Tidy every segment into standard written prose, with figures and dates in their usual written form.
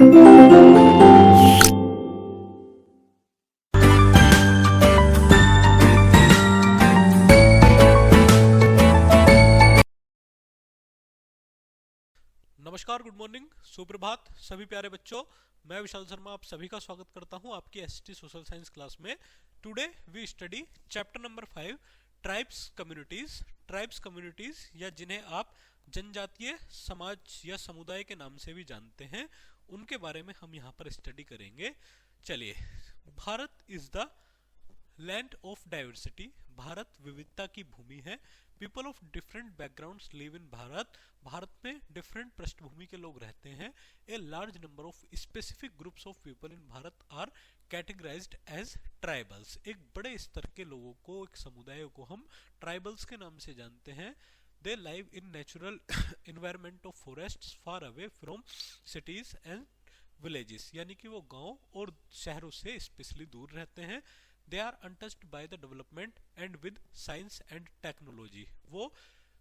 नमस्कार, good morning, सुप्रभात सभी प्यारे बच्चों। मैं विशाल शर्मा आप सभी का स्वागत करता हूं आपकी एसटी सोशल साइंस क्लास में। Today we study chapter number 5 tribes communities. Tribes communities या जिन्हें आप जनजातीय समाज या समुदाय के नाम से भी जानते हैं, उनके बारे में हम यहाँ पर स्टडी करेंगे। चलिए, Bharat is the land of diversity. Bharat विविधता की भूमि है। People of different backgrounds live in Bharat. Bharat में डिफरेंट पृष्ठभूमि के लोग रहते हैं। A large number of specific groups of people in Bharat are categorised as tribals. एक बड़े स्तर के लोगों को, एक समुदाय को हम ट्राइबल्स के नाम से जानते हैं। They live in natural environment of forests far away from cities and villages, यानी कि वो गांव और शहरों से स्पेशली दूर रहते हैं। They are untouched by the development and with science and technology. वो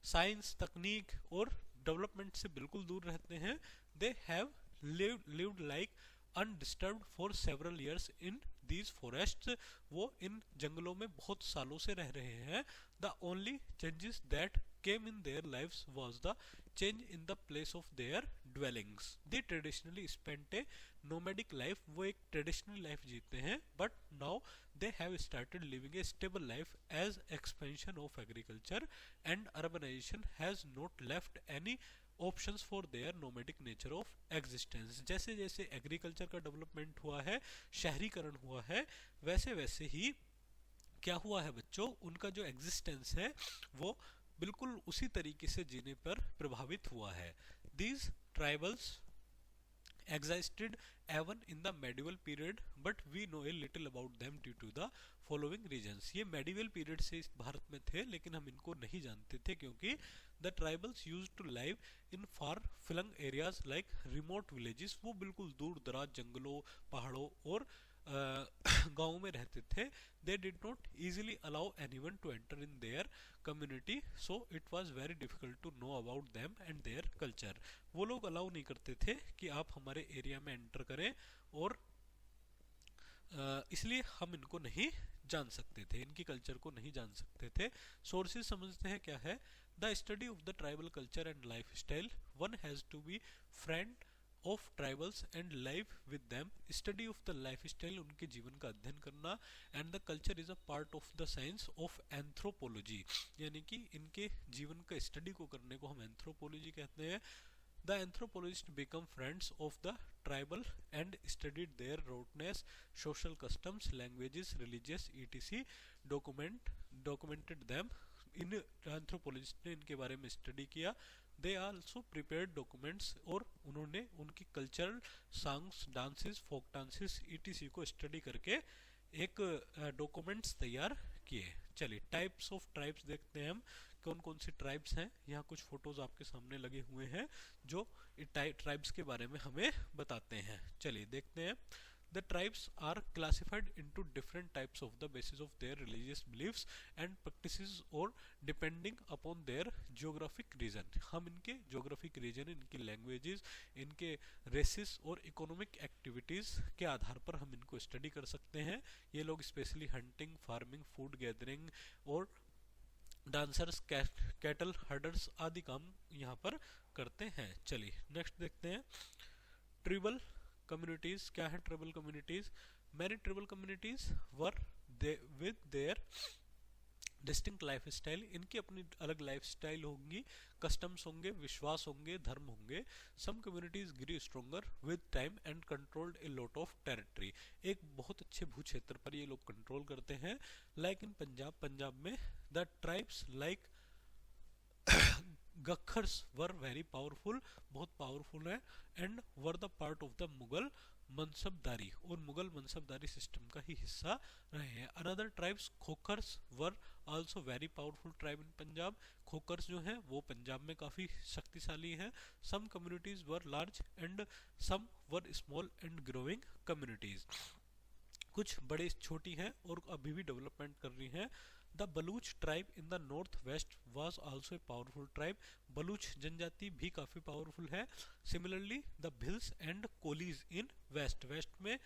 साइंस, तकनीक और डेवलपमेंट से बिल्कुल दूर रहते हैं। They have lived like undisturbed for several years in these forests. वो इन जंगलों में बहुत सालों से रह रहे हैं। The only changes that came in their lives was the change in the place of their dwellings. They traditionally spent a nomadic life. वो एक ट्रेडिशनल लाइफ जीते हैं, but now they have started living a stable life as expansion of agriculture and urbanization has not left any options for their nomadic nature of existence. जैसे जैसे agriculture का development हुआ है, शहरीकरण हुआ है, वैसे वैसे ही क्या हुआ है बच्चों, उनका जो एग्जिस्टेंस है वो बिल्कुल उसी तरीके से जीने पर प्रभावित हुआ है। These tribals existed even in the medieval period, but we know a little about them due to the following reasons. ये medieval period से इस भारत में थे, लेकिन हम इनको नहीं जानते थे क्योंकि the tribals used to live in far flung areas like remote villages. वो बिल्कुल दूर दराज जंगलों, पहाड़ों और गाँव में रहते थे। They did not easily allow anyone to enter in their community, so it was very difficult to know about them and their culture. वो लोग अलाउ नहीं करते थे कि आप हमारे एरिया में एंटर करें, और इसलिए हम इनको नहीं जान सकते थे, इनकी कल्चर को नहीं जान सकते थे। सोर्सेज समझते हैं क्या है। The study of the tribal culture and life style, one has to be friend of tribals and live with them. Study of the life style, उनके जीवन का अध्ययन करना। And the culture is a part of the science of anthropology, यानी कि इनके जीवन का स्टडी को करने को हम एंथ्रोपोलॉजी कहते हैं। The anthropologists become friends of the tribal and studied their roughness, social customs, languages, religious etc. Documented them. In anthropologist ने इनके बारे में स्टडी किया। दे आल्सो प्रिपेयर्ड डॉक्यूमेंट्स, और उन्होंने उनकी cultural songs, dances, folk dances etc. को study करके एक डॉक्यूमेंट्स तैयार किए। चलिए, टाइप्स ऑफ ट्राइब्स देखते हैं हम, कौन कौन सी ट्राइब्स हैं। यहाँ कुछ फोटोज आपके सामने लगे हुए हैं जो ट्राइब्स के बारे में हमें बताते हैं। चलिए देखते हैं। The tribes are classified into different types of the basis of their religious beliefs and practices or depending upon their geographic region. हम इनके geographic region, इनकी languages, इनके races और economic activities के आधार पर हम इनको study कर सकते हैं। ये लोग specially hunting, farming, food gathering और डांसर्स, कैटल हर्डर्स आदि काम यहाँ पर करते हैं। चलिए नेक्स्ट देखते हैं। ट्राइबल कम्युनिटीज क्या है। Tribal communities, many tribal communities were with their distinct life style, इनकी अपनी अलग लाइफ स्टाइल होंगी, कस्टम्स होंगे, विश्वास होंगे, धर्म होंगे। Some communities grew stronger with time and controlled a lot of territory, एक बहुत अच्छे भू क्षेत्र पर ये लोग कंट्रोल करते हैं। लाइक इन पंजाब, पंजाब में the tribes like Gakhars were very powerful, बहुत पावरफुल है, and were the part of the Mughal mansabdari, और मुगल मनसबदारी सिस्टम का ही हिस्सा रहे हैं। Another tribes Khokhars were also very powerful tribe in Punjab, Khokhars जो हैं वो पंजाब में काफ़ी शक्तिशाली हैं। Some communities were large and some were small and growing communities, कुछ बड़े छोटी हैं और अभी भी डेवलपमेंट कर रही हैं। The Baloch tribe in the north west was also a powerful tribe. Baloch जनजाति भी काफी पावरफुल है। Similarly the Bhils and Kolis in west, west में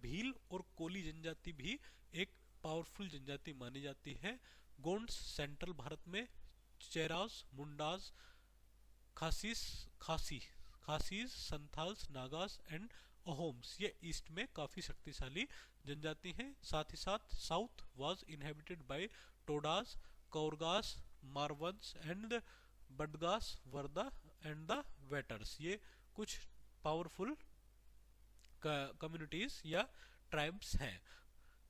भील और कोली जनजाति भी एक पावरफुल जनजाति मानी जाती है। गोंड्स सेंट्रल भारत में, चेराज, मुंडाज, खासीज, संथाल्स, नागास एंड अहोम्स ये ईस्ट में काफी शक्तिशाली जनजाति हैं। साथ ही साथ south was inhabited by Todas, Kurgas, Maravans and Badagas, Varda and the Vettars. ये कुछ पावरफुल कम्युनिटीज या ट्राइब्स हैं।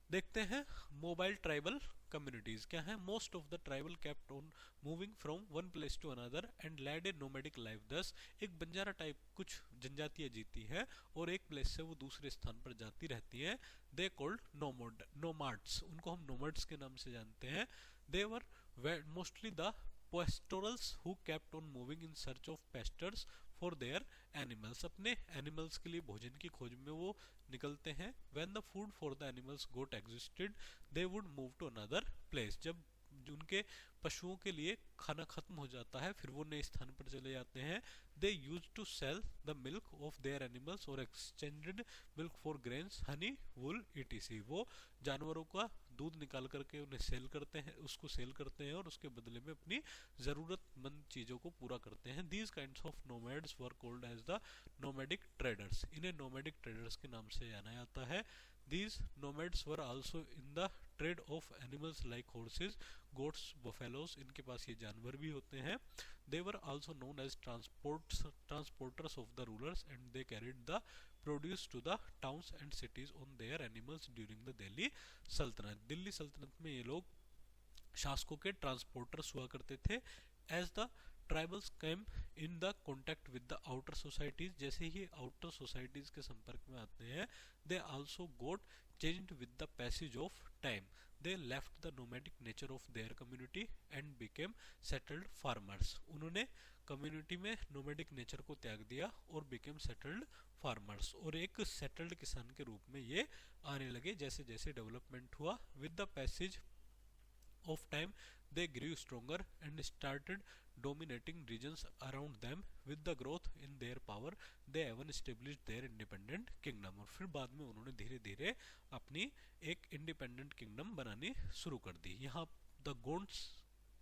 देखते हैं मोबाइल ट्राइबल कम्युनिटीज क्या है। Most of the tribal kept on moving from one place to another and led a nomadic life. दस एक बंजारा टाइप कुछ जनजातियां जीती है और एक प्लेस से वो दूसरे स्थान पर जाती रहती हैं। दे कॉल्ड नोमाड्स, उनको हम नोमैड्स के नाम से जानते हैं। They were mostly the pastorals who kept on moving in search of pastures for their animals। अपने एनिमल्स के लिए भोजन की खोज में वो निकलते हैं। when the food for the animals got exhausted they would move to another place। जब उनके पशुओं के लिए खाना खत्म हो जाता है फिर वो नए स्थान पर चले जाते हैं। they used to sell the milk of their animals or exchanged milk for grains, honey, wool etc। वो जानवरों का दूध निकाल करके उन्हें सेल करते हैं, उसको सेल करते हैं और उसके बदले में अपनी जरूरतमंद चीजों को पूरा करते हैं। These kinds of nomads were called as the nomadic traders। इन्हें nomadic traders के नाम से जाना जाता है। These nomads were also in the trade of animals like horses, goats, buffaloes। इनके पास ये जानवर भी होते हैं। They were also known as transporters of the rulers and they carried the produce to the towns and cities on their animals during the Delhi सल्तनत। दिल्ली सल्तनत में ये लोग शासकों के ट्रांसपोर्टर्स हुआ करते थे। As the tribals came in the contact with the outer societies, जैसे ही आउटर सोसाइटीज के संपर्क में आते हैं they also got changed with the passage of time. They left the nomadic nature of their community and became settled farmers. उन्होंने community में nomadic nature को त्याग दिया और बिकेम सेटल्ड फार्मर्स, और एक सेटल्ड किसान के रूप में ये आने लगे जैसे जैसे डेवलपमेंट हुआ। With the passage of time they grew stronger and started dominating regions around them। with the growth in their power they even established their independent kingdom। और फिर बाद में उन्होंने धीरे धीरे अपनी एक इंडिपेंडेंट किंगडम बनानी शुरू कर दी। यहाँ द गोंड्स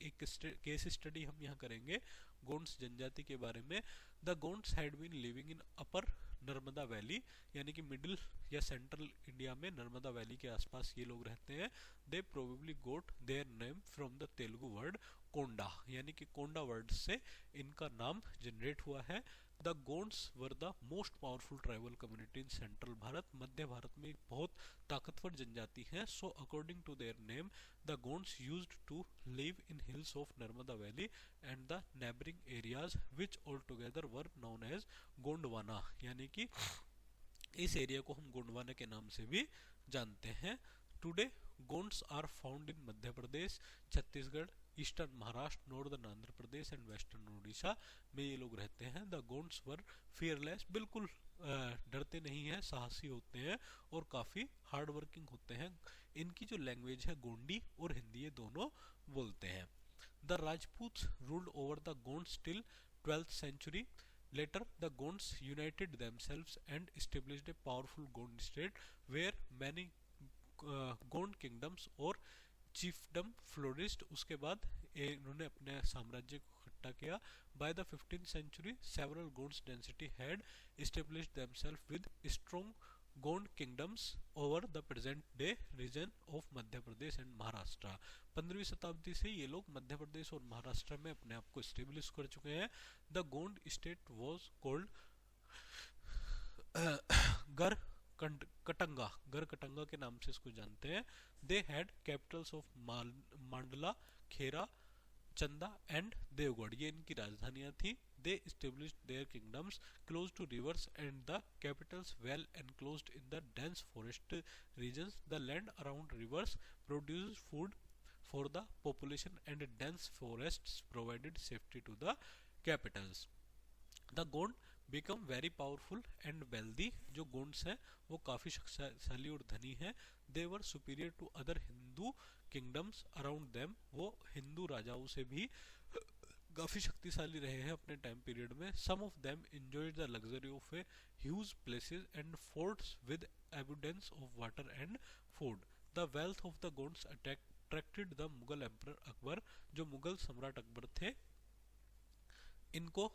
एक केस स्टडी हम यहाँ करेंगे गोंड्स जनजाति के बारे में। The Gonds had been living in upper Narmada valley, यानी कि मिडिल या सेंट्रल इंडिया में नर्मदा वैली के आसपास ये लोग रहते हैं। They probably got their name from the Telugu word konda, यानी कि कोंडा वर्ड से इनका नाम जनरेट हुआ है। The Gonds were the most powerful tribal community in central Bharat. मध्य भारत में एक बहुत ताकतवर जनजाति है। So according to their name the Gonds used to live in hills of Narmada valley and the neighbouring areas which all together were known as Gondwana, यानी कि इस एरिया को हम गोंडवाना के नाम से भी जानते हैं। Today Gonds are found in Madhya Pradesh, Chhattisgarh, eastern Maharashtra, northern Andhra Pradesh and western Orissa में ये लोग रहते हैं। द गोंड्स वर फियरलेस, बिल्कुल डरते नहीं हैं, साहसी होते हैं और काफ़ी हार्ड वर्किंग होते हैं। इनकी जो लैंग्वेज है गोंडी और हिंदी ये दोनों बोलते हैं। The Rajputs ruled over the Gonds till 12th century। Later, the Gonds united themselves and established a powerful Gond state where many Gond kingdoms और chiefdom flourished। उसके बाद इन्होंने अपने साम्राज्य को इकट्ठा किया। By the 15th century, several Gonds dynasty had established themselves with strong Gond kingdoms over the present day region of Madhya Pradesh and Maharashtra. 15वीं शताब्दी से ये लोग मध्य प्रदेश और महाराष्ट्र में अपने आप को स्टेब्लिश कर चुके हैं। The Gond state was called Garhkatanga के नाम से इसको जानते हैं। दे हैड कैपिटल्स ऑफ मांडला, खेरा, चंदा एंड देवगढ़, ये इनकी राजधानियां थी। They established their kingdoms close to rivers and the capitals well enclosed in the dense forest regions। The land around rivers produced food for the population and dense forests provided safety to the capitals। The Gond become very powerful and wealthy, जो गोंड्स हैं वो काफ़ी शक्तिशाली और धनी हैं। They were superior to other Hindu kingdoms around them, वो हिंदू राजाओं से भी काफ़ी शक्तिशाली रहे हैं अपने टाइम पीरियड में। Some of them enjoyed the luxury of a huge places and forts with abundance of water and food. The wealth of the Gonds attracted the Mughal emperor Akbar, जो मुगल सम्राट अकबर थे इनको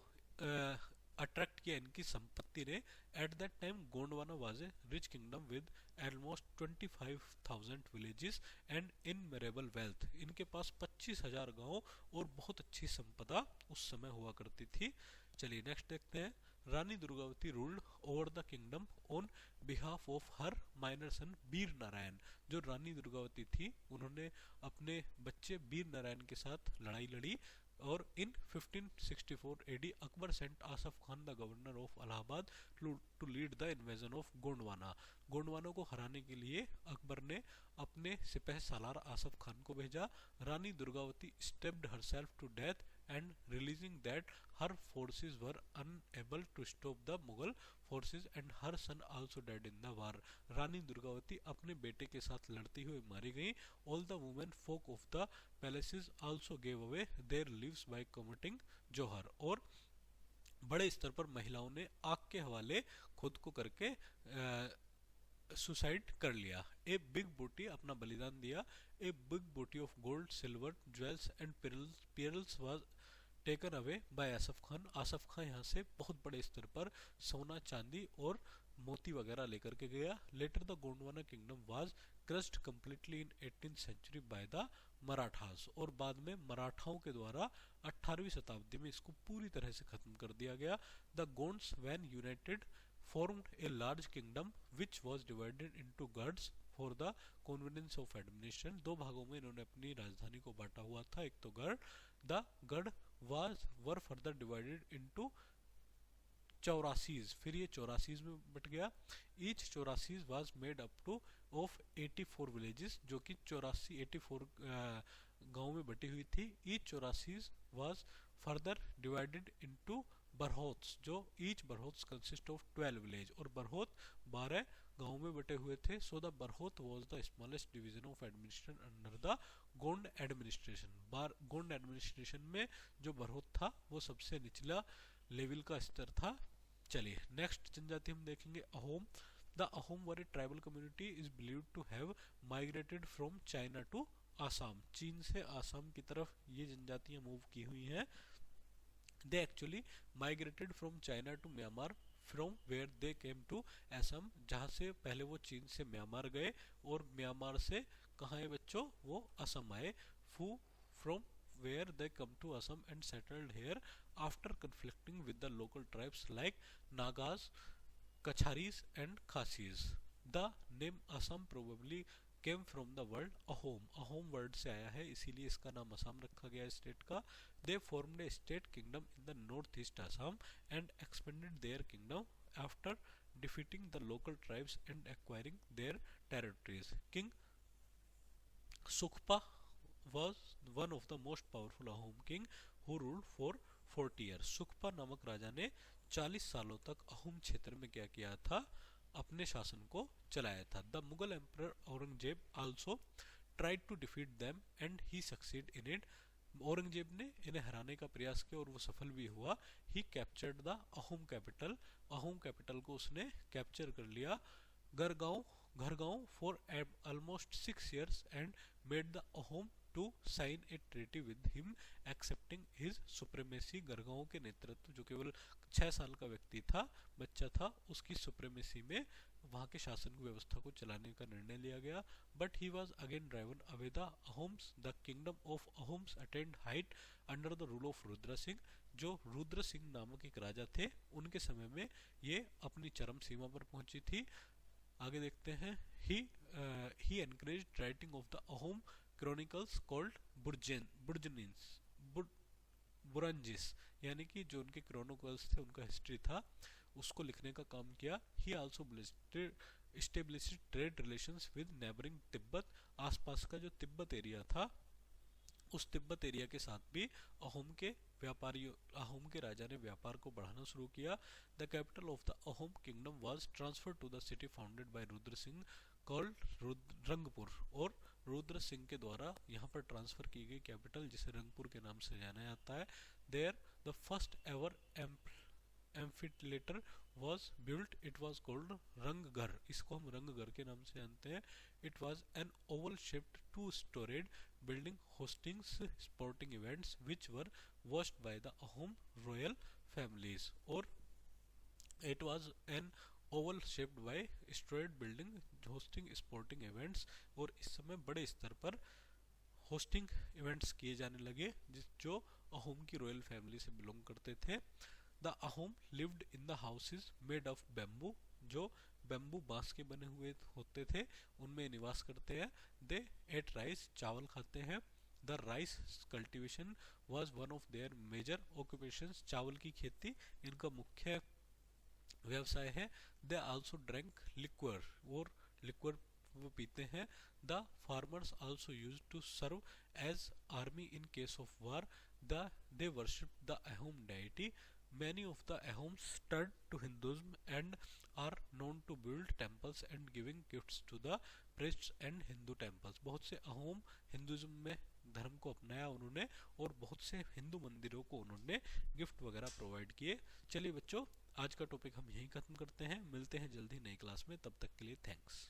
अट्रैक्ट किया इनकी संपत्ति ने। At that time Gondwana was a rich kingdom with almost 25,000 villages and innumerable wealth, इनके पास 25,000 गांव और बहुत अच्छी संपदा उस समय हुआ करती थी। चलिए नेक्स्ट देखते हैं। Rani Durgavati ruled over the kingdom on behalf of her minor son Vir Narayan, जो रानी दुर्गावती थी उन्होंने अपने बच्चे वीर नारायण के साथ लड़ाई लड़ी। और in 1564 AD Akbar sent Asaf Khan the governor of Allahabad to lead the invasion of Gondwana, गोंडवानों को हराने के लिए अकबर ने अपने सिपह सालार आसफ खान को भेजा। Rani Durgavati stepped herself to death and realising that her forces were unable to stop the Mughal forces and her son also dead in the war. Rani Durgavati अपने बेटे के साथ लड़ती हुई मारी गई। All the women folk of the palaces also gave away their lives by committing jauhar, और बड़े स्तर पर महिलाओं ने आग के हवाले खुद को करके सुसाइड कर लिया। ए बिग बूटी, अपना बलिदान दिया। ए बिग बूटी of gold silver jewels and perils was taken away by Asaf Khan, Asaf Khan यहाँ से बहुत बड़े स्तर पर सोना चांदी और मोती वगैरह लेकर के गया। Later the Gondwana kingdom was crushed completely in 18th century by the Marathas, और बाद में मराठाओं के द्वारा 18वीं शताब्दी में इसको पूरी तरह से खत्म कर दिया गया। The Gonds when United formed a large kingdom which was divided into gards for the convenience of administration, दो भागों में इन्होंने अपनी राजधानी को बांटा हुआ था। एक तो गढ़, द गढ़ वर फर्दर डिवाइडेड इनटू 84, फिर ये 84 में बट गया। Each 84 was made up to of 84 villages, जो कि 84 गांव में बटी हुई थी। Each 84 was further divided into barhots, जो each barhots consist of 12 village, और बरहोत 12 गांव में बटे हुए थे। So the barhot was the smallest division of administration under the Gond administration. Gond administration में जो बरहोत था वो सबसे निचला लेवल का स्तर था। चलिए नेक्स्ट जनजाति हम देखेंगे Ahom. The Ahom were a tribal community is believed to have migrated from China to Assam, चीन से आसाम की तरफ ये जनजातियां मूव की हुई हैं। They actually migrated from China to Myanmar from where they came to Assam, जहाँ से पहले वो चीन से म्यांमार गए और म्यांमार से कहाँ है बच्चों, वो असम आए। From where they come to Assam and settled here after conflicting with the local tribes like Nagas, Kacharis and Khasis. The name Assam probably came from the word Ahom, Ahom word से आया है, इसीलिए इसका नाम असम रखा गया स्टेट का। They formed a state kingdom in the northeast Assam and expanded their kingdom after defeating the local tribes and acquiring their territories. King Sukpa was one of the most powerful Ahom king who ruled for 40 years. सुकपा नामक राजा ने 40 सालों तक अहोम क्षेत्र में क्या किया था, अपने शासन को चलाया था। The Mughal emperor Aurangzeb also tried to defeat them and he succeed in it, Aurangzeb ने इन्हें हराने का प्रयास किया और वो सफल भी हुआ। He captured the Ahom capital, Ahom capital को उसने कैप्चर कर लिया। Garhgaon for almost 6 years and made the Ahom to sign a treaty with him accepting his supremacy, Garhgaon के नेतृत्व, जो केवल 6 साल का व्यक्ति था, बच्चा था, उसकी सुप्रीमेसी में वहां के शासन व्यवस्था को चलाने का निर्णय लिया गया। But he was again driven away the Ahoms, the kingdom of Ahoms attend height under the rule of Rudra Singh, जो रुद्र सिंह नामक एक राजा थे, उनके समय में ये अपनी चरम सीमा पर पहुंची थी। आगे देखते हैं। He encouraged writing of the Ahom chronicles called Buranjis, यानी कि जो उनके क्रॉनिकल्स थे, उनका हिस्ट्री था, उसको लिखने का काम किया। ही also established trade relations with neighbouring Tibet, आसपास का जो तिब्बत एरिया था, उस तिब्बत एरिया के साथ भी अहोम के व्यापारी अहोम के राजा ने व्यापार को बढ़ाना शुरू किया। The capital of the Ahom kingdom was transferred to the city founded by Rudra Singh called Rangpur, और रुद्र सिंह के द्वारा यहाँ पर ट्रांसफर की गई कैपिटल जिसे रंगपुर के नाम से जाना जाता है। There the first ever amphitheatre was built. It was called Ranghar, इसको हम रंगघर के नाम से जानते हैं। It was an oval shaped two-storied building hosting sporting events which were watched by the Ahom royal families, और it was an oval shaped by storied building hosting sporting events, और इस समय बड़े स्तर पर होस्टिंग इवेंट्स किए जाने लगे जो अहोम की रॉयल फैमिली से बिलोंग करते थे। The Ahom lived in the houses made of bamboo, जो बैम्बू बांस के बने हुए होते थे उनमें निवास करते हैं। दे एट राइस, चावल खाते हैं। The rice cultivation was one of their major occupations, चावल की खेती इनका मुख्य व्यवसाय है। दे आल्सो ड्रैंक लिक्वर, और लिक्वर वो पीते हैं। The farmers also used to serve as army in case of war. They worship the Ahom deity. Many of the Ahoms turned to Hinduism and are known to build temples and giving gifts to the priests and Hindu temples। बहुत से Ahom Hinduism में धर्म को अपनाया उन्होंने, और बहुत से हिंदू मंदिरों को उन्होंने गिफ्ट वगैरह प्रोवाइड किए। चलिए बच्चों, आज का टॉपिक हम यहीं खत्म करते हैं, मिलते हैं जल्दी नई क्लास में, तब तक के लिए थैंक्स।